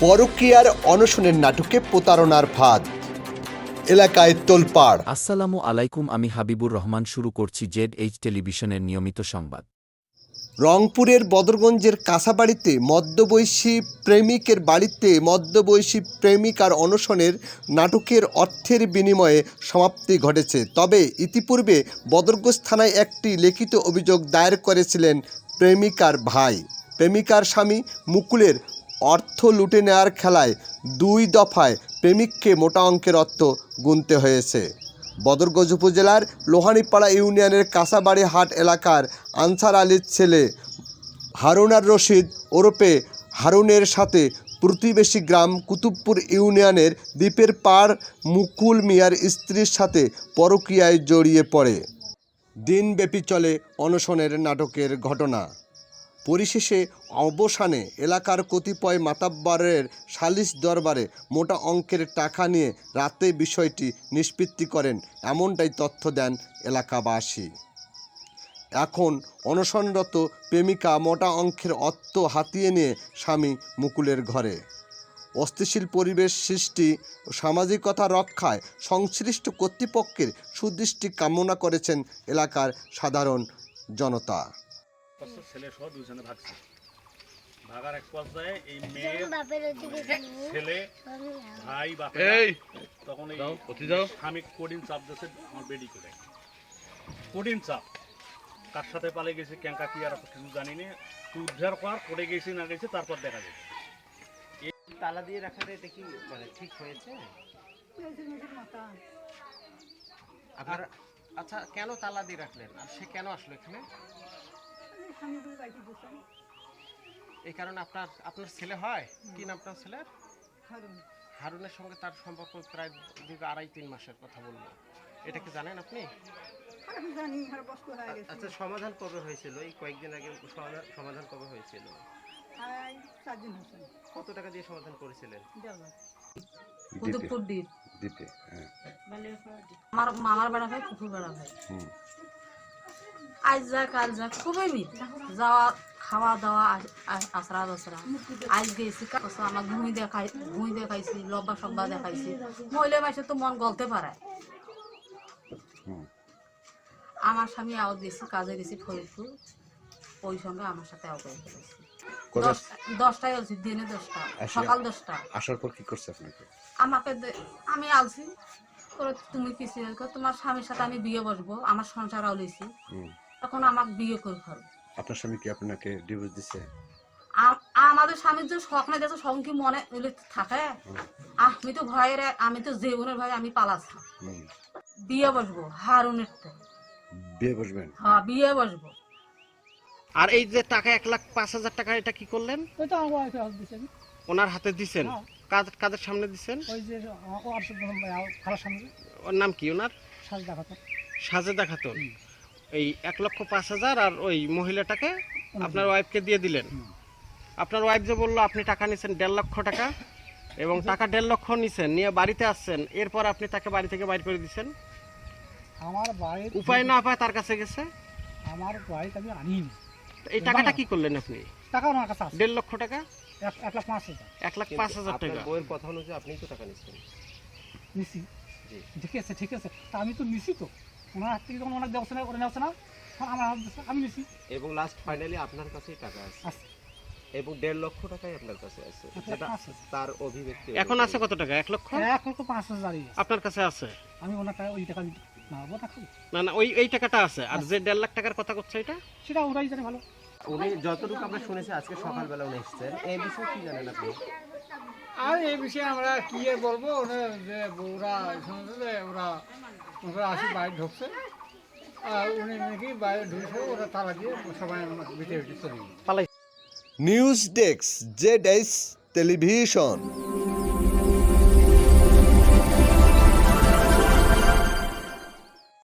পরকীয়ার অনশনের নাটকে প্রতারণার ফাঁদ, এলাকায় তোলপাড়। আসসালামু আলাইকুম, আমি হাবিবুর রহমান। শুরু করছি ZH টেলিভিশনের নিয়মিত সংবাদ। রংপুরের বদরগঞ্জের কাঁচাবাড়িতে মধ্যবয়সী প্রেমিকের বাড়িতে মধ্যবয়সী প্রেমিকার অনশনের নাটকের অর্থের বিনিময়ে সমাপ্তি ঘটেছে। তবে ইতিপূর্বে বদরগঞ্জ থানায় একটি লিখিত অভিযোগ দায়ের করেছিলেন প্রেমিকার ভাই। প্রেমিকার স্বামী মুকুলের অর্থ লুটে নেওয়ার খেলায় 2 দফায় প্রেমিককে মোটা অঙ্কের অর্থ গুনতে হয়েছে। বদরগঞ্জ উপজেলার লোহানীপাড়া ইউনিয়নের কাঁচাবাড়ি হাট এলাকার আনসার আলীর ছেলে হারুনার রশিদ ওরফে হারুনের সাথে প্রতিবেশী গ্রাম কুতুবপুর ইউনিয়নের দ্বীপের পাড় মুকুল মিয়ার স্ত্রীর সাথে পরকীয়ায় জড়িয়ে পড়ে। দিনব্যাপী চলে অনশনের নাটকের ঘটনা। পরিশেষে অবসানে এলাকার কতিপয় মাতাব্বরের সালিশ দরবারে মোটা অঙ্কের টাকা নিয়ে রাতে বিষয়টি নিষ্পত্তি করেন, এমনটাই তথ্য দেন এলাকাবাসী। এখন অনশনরত প্রেমিকা মোটা অঙ্কের অর্থ হাতিয়ে নিয়ে স্বামী মুকুলের ঘরে। অস্থিতিশীল পরিবেশ সৃষ্টি ও সামাজিকতা রক্ষায় সংশ্লিষ্ট কর্তৃপক্ষের সুদৃষ্টি কামনা করেছেন এলাকার সাধারণ জনতা। ছেলে সহ দুজনে ভাগছে। ভাগার এক পর্যায়ে এই মেয়ের ছেলে ভাই বাপের তখন এই স্বামী কঠিন চাপ দিচ্ছে আমার বেডি করে। কঠিন চাপ কার সাথে পালে গেছে ক্যাঙ্কা কি আর কিছু জানি না। উদ্ধার কর করে গেছি না গেছে তারপর দেখা যাবে। তালা দিয়ে রাখাটা এটা কি মানে ঠিক হয়েছে? আপনার আচ্ছা কেন তালা দিয়ে রাখলেন আর সে কেন আসলো এখানে? এই কারণে আপনার ছেলে হয় কি নাম আপনার ছেলের? হারুনের সঙ্গে তার সম্পর্ক প্রায় 2.5-3 মাসের কথা বললো, এটা কি জানেন আপনি? আচ্ছা সমাধান কবে হয়েছিল? এই কয়েকদিন আগে সমাধান কবে হয়েছিল? 4 দিন হয়েছে। কত টাকা দিয়ে সমাধান করেছিলেন? দ্বীপে আমার মামার বেড়া ভাই পুকুর বেড়া ভাই আজ যা কাল যা খুবই মিল যাওয়া খাওয়া দাওয়া আসরা দসরা আজ গেছি আমার ভূমি দেখাইছি লব্বা সব্বা দেখাইছি। মহিলা মাসে তো মন গলতে পারে। আমার স্বামী আও দিয়েছি কাজে গেছি ফরিদপুর, ওই সঙ্গে আমার সাথে আও করে ফেলেছি। 10টায় আলছি, দিনে 10টা, সকাল 10টা। আসার পর কি করছে আপনাকে? আমাকে আমি আলছি তুমি কিছু তোমার স্বামীর সাথে আমি বিয়ে বসবো, আমার সংসার আউলেছি, তখন আমাকে বিয়ে করে ফেলবো। আপনার স্বামী কি আপনাকে ডিভোর্স দিছে? আমাদের স্বামীর যে শখ নাই দেখো সঙ্গ কি মনে থাকে। আমি তো ভয়ের, আমি তো জীবনের ভয়ে আমি পালাচ্ছি। বিয়ে বসবো হারুনের তো। বিয়ে বসবেন? হ্যাঁ বিয়ে বসবো। আর এই যে টাকা 1,05,000 টাকা এটা কি করলেন? ওই তো আমার ওয়াইফে হাত দিছেন। ওনার হাতে দিছেন? কাদের সামনে দিছেন? ওই যে খালার সামনে। ওর নাম কি ওনার? সাজেদা খাতুন। এই 1,05,000 আর ওই মহিলাটাকে আপনার ওয়াইফকে দিয়ে দিলেন। আপনার ওয়াইফ যে বললো আপনি টাকা নিছেন 1.5 লক্ষ টাকা এবং টাকা 1.5 লক্ষ নিছেন, নিয়ে বাড়িতে আসছেন, এরপর আপনি তাকে বাড়ি থেকে বাইর করে দিচ্ছেন। আমার বাড়ির উপায় না পায় তার কাছে গেছে। আমার বাড়িতে আমি আনিনি। এই টাকাটা কি করলেন আপনি? টাকা আমার কাছে আছে 1.5 লক্ষ টাকা, 1,05,000। 1,05,000 টাকা। বইয়ের কথা অনুযায়ী আপনিই তো টাকা নিচ্ছেন। নিছি, ঠিক আছে তা আমি তো নিছি তো। ওনার হাত থেকে যখন ওনার দেওয়া করে নেওয়া না, আমার হাত দিচ্ছে, আমি নিছি। এবং লাস্ট ফাইনালি আপনার কাছেই টাকা আছে এবং 1.5 লক্ষ টাকাই আপনার কাছে আছে, যেটা তার অভিব্যক্তি। এখন আছে কত টাকা? 1 লক্ষ? 1,05,000 আপনার কাছে আছে। আমি ওনার টাকা ওই টাকা না খাবো না এই টাকাটা আছে। আর যে 1.5 লাখ টাকার কথা করছে এটা সেটা ওরাই জানে ভালো। উনি যতটুকু আমরা শুনেছি আজকে সকালবেলা উনি এসেছেন, এই বিষয়ে কি জানেন আপনি? আর এই বিষয়ে আমরা কি আর বলবো, যে ওরা শুনছে ওরা আসি বাইরে ঢুকছে, আর উনি নাকি বাইরে ঢুকছে, ওরা তালা দিয়ে সবাই ভিতরে চলে গেল। News desk, ZH television.